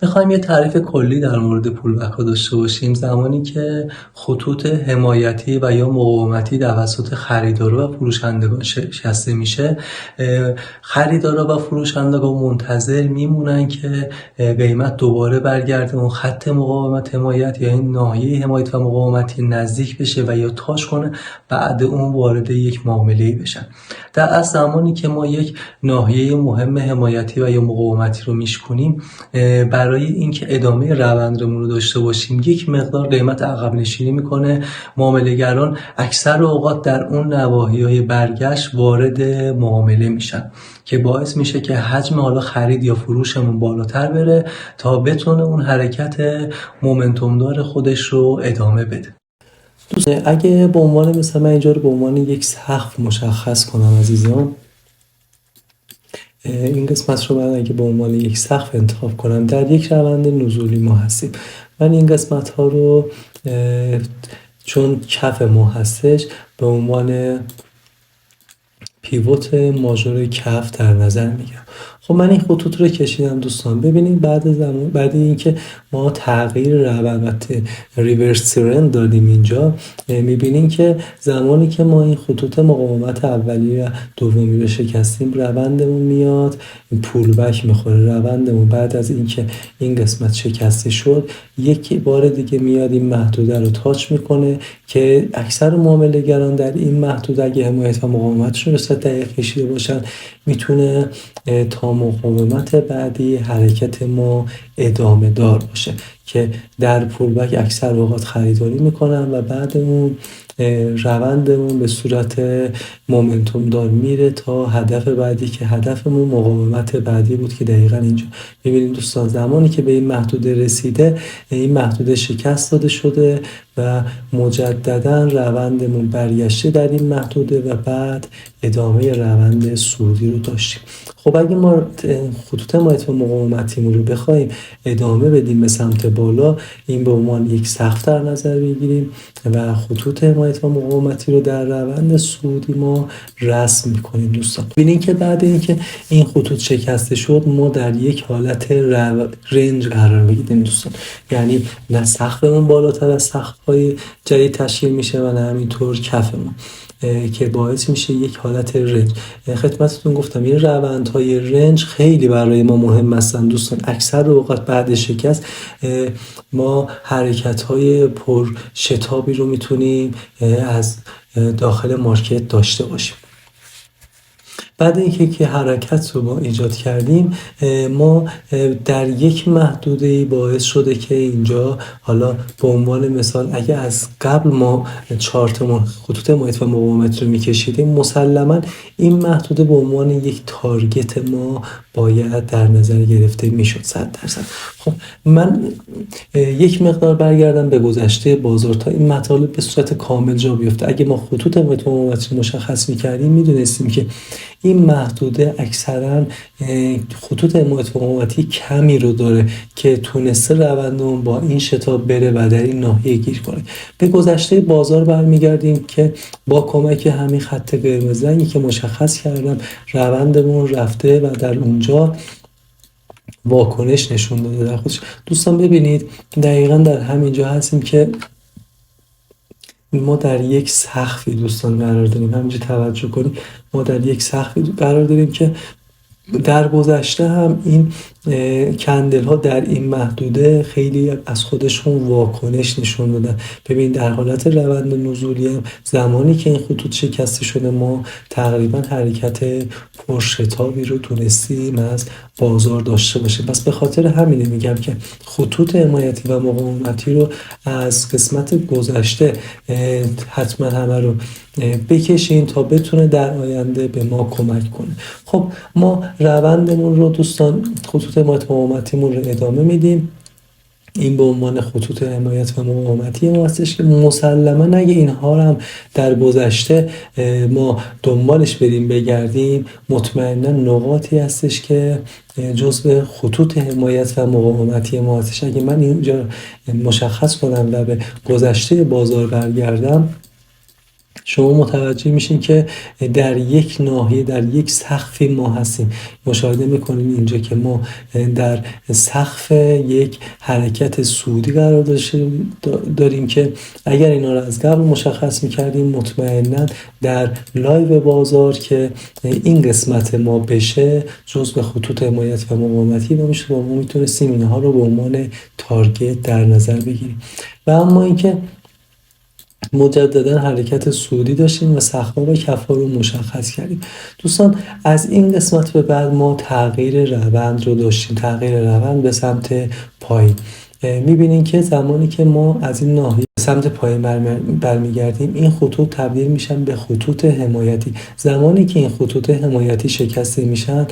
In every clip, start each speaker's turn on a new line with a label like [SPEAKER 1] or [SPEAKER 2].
[SPEAKER 1] بخوایم یه تعریف کلی در مورد پولبک ها داشته باشیم، زمانی که خطوط حمایتی و یا مقاومتی توسط خریدارا و فروشندگان شکسته میشه، خریدارا و فروشندگان منتظر میمونن که قیمت دوباره برگرده اون خط مقاومت حمایت یا این ناحیه حمایت و مقاومتی نزدیک بشه و یا تاچ کنه، بعد اون وارد یک معامله‌ای بشن. در اصل زمانی که ما یک ناحیه مهم حمایتی و یا مقاومتی رو میشکنیم، برای اینکه ادامه روندمون رو داشته باشیم یک مقدار قیمت عقب نشینی میکنه. معامله‌گران اکثر اوقات در اون نواحی‌های برگشت وارد معامله میشن که باعث میشه که حجم حالا خرید یا فروشمون بالاتر بره تا بتونه اون حرکت مومنتوم دار خودش رو ادامه بده. اگه به عنوان مثلا من اینجا رو به عنوان یک سقف مشخص کنم عزیزان، این قسمت رو من اگه به عنوان یک سقف انتخاب کنم، در یک روند نزولی ما هستیم. من این قسمت ها رو چون کف ما هستش به عنوان پیوت ماژور کف در نظر میگیرم. خب من این خطوط رو کشیدم دوستان. ببینید بعد اینکه ما تغییر روند ریورس ترند دادیم اینجا، میبینیم که زمانی که ما این خطوط مقاومت اولی و دومی رو شکستیم، روندمون میاد پولبک میخوره. روندمون بعد از اینکه این قسمت شکسته شد یک بار دیگه میاد این محدوده رو تاچ میکنه که اکثر معامله‌گران در این محدوده اگه حمایت و مقاومتشون رو دقیق کشیده باشن میتونه تا مقاومت بعدی حرکت ما ادامه دار باشه که در پولبک اکثر اوقات خریداری میکنن و بعد اون روندمون به صورت مومنتوم دار میره تا هدف بعدی که هدفمون مقاومت بعدی بود که دقیقا اینجا میبینید دوستان. زمانی که به این محدوده رسیده، این محدوده شکست داده شده و مجددا روندمون برگشته در این محدوده و بعد ادامه روند صعودی رو داشتیم. خب اگه ما خطوط حمایت و مقاومتیمون رو بخوایم ادامه بدیم به سمت بالا، این به عنوان یک سقف در نظر بگیریم و خطوط حمایت و مقاومتی رو در روند صعودی ما رسم میکنیم دوستان. ببینید که بعد اینکه این خطوط شکسته شد ما در یک حالت رنج قرار میگیریم دوستان. یعنی نه سقفمون بالاتر از سقف‌های جدید تشکیل میشه و نه همینطور کفمون، که باعث میشه یک حالت رنج. خدمتتون گفتم این روندهای رنج خیلی برای ما مهم هستن دوستان. اکثر اوقات بعد شکست ما حرکت‌های پر شتابی رو میتونیم از داخل مارکت داشته باشیم. بعد اینکه که حرکت رو ما ایجاد کردیم، ما در یک محدوده باعث شده که اینجا حالا به عنوان مثال اگه از قبل ما چارتمون خطوط حمایت و مقاومت رو میکشیدیم، مسلما این محدوده به عنوان یک تارگت ما باید در نظر گرفته میشد 100%. خب من یک مقدار برگردم به گذشته بازار تا این مطالب به صورت کامل جا بیفته. اگه ما خطوط حمایت و مقاومت رو مشخص میکردیم میدونستیم که این محدوده اکثرا خطوط حمایت و مقاومتی کمی رو داره که تونسته روندمون با این شتاب بره و در این ناحیه گیر کنه. به گذشته بازار برمیگردیم که با کمک همین خط قرمز رنگی که مشخص کردم روندمون رفته و در اونجا واکنش نشون داده در خودش. دوستان ببینید دقیقا در همینجا هستیم که ما در یک سقفی دوستان قرار داریم. همینجا توجه کنید، ما در یک سقفی قرار داریم که در گذشته هم این کندل ها در این محدوده خیلی از خودشون واکنش نشون دادن. ببین در حالت روند نزولی هم زمانی که این خطوط شکسته شده ما تقریبا حرکت پرشتابی رو تونستیم از بازار داشته باشه. پس به خاطر همینه میگم که خطوط حمایتی و مقاومتی رو از قسمت گذشته حتما همه رو بکشین تا بتونه در آینده به ما کمک کنه. خب ما روندمون رو دوستان خطوط حمایت و مقاومتیمون رو ادامه میدیم. این به عنوان خطوط حمایت و مقاومتی ما هستش که مسلما اگه اینها رو هم در گذشته ما دنبالش بریم بگردیم مطمئنا نقاطی هستش که جزء خطوط حمایت و مقاومتی ما هستش. اگه من اینجا مشخص کنم و به گذشته بازار برگردم، شما متوجه میشین که در یک ناحیه، در یک سقفی ما هستیم. مشاهده میکنیم اینجا که ما در سقف یک حرکت صعودی قرار داریم که اگر اینا رو از قبل مشخص میکردیم مطمئنا در لایو بازار که این قسمت ما بشه جزء خطوط حمایت و مقاومتی ما میشه و ما میتونستیم اینها رو به عنوان تارگت در نظر بگیریم. و اما اینکه مجددا حرکت صعودی داشتیم و سقف‌ها و کف‌ها رو مشخص کردیم. دوستان از این قسمت به بعد ما تغییر روند رو داشتیم، تغییر روند به سمت پایین. میبینین که زمانی که ما از این ناحیه سمت پایین برمیگردیم این خطوط تبدیل میشن به خطوط حمایتی. زمانی که این خطوط حمایتی شکسته میشن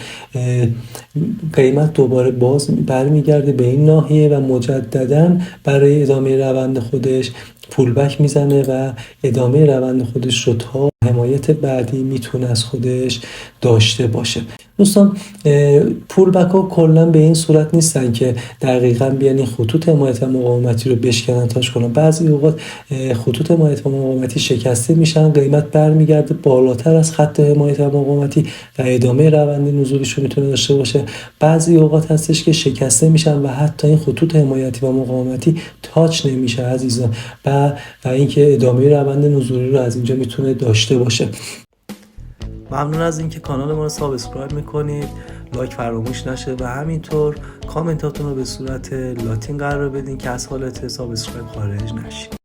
[SPEAKER 1] قیمت دوباره باز برمیگرده به این ناحیه و مجددا برای ادامه روند خودش پولبک میزنه و ادامه روند خودش رو تا حمایت بعدی میتونه از خودش داشته باشه. دوستان پولبک ها کلا به این صورت نیستن که دقیقاً بیان این خطوط حمایت و مقاومتی رو بشکنن تاش کنن. بعضی اوقات خطوط حمایت و مقاومتی شکسته میشن، قیمت برمیگرده بالاتر از خط حمایت و مقاومتی و ادامه روند نزولیش رو میتونه داشته باشه. بعضی اوقات هستش که شکسته میشن و حتی این خطوط حمایتی و مقاومتی تاچ نمیشه عزیزان و اینکه ادامه روند نزولی رو از اینجا میتونه داشته باشه. ممنون از اینکه کانال ما رو سابسکرایب میکنید، لایک فراموش نشه و همینطور کامنتاتون رو به صورت لاتین قرار بدین که از حالت سابسکرایب خارج نشید.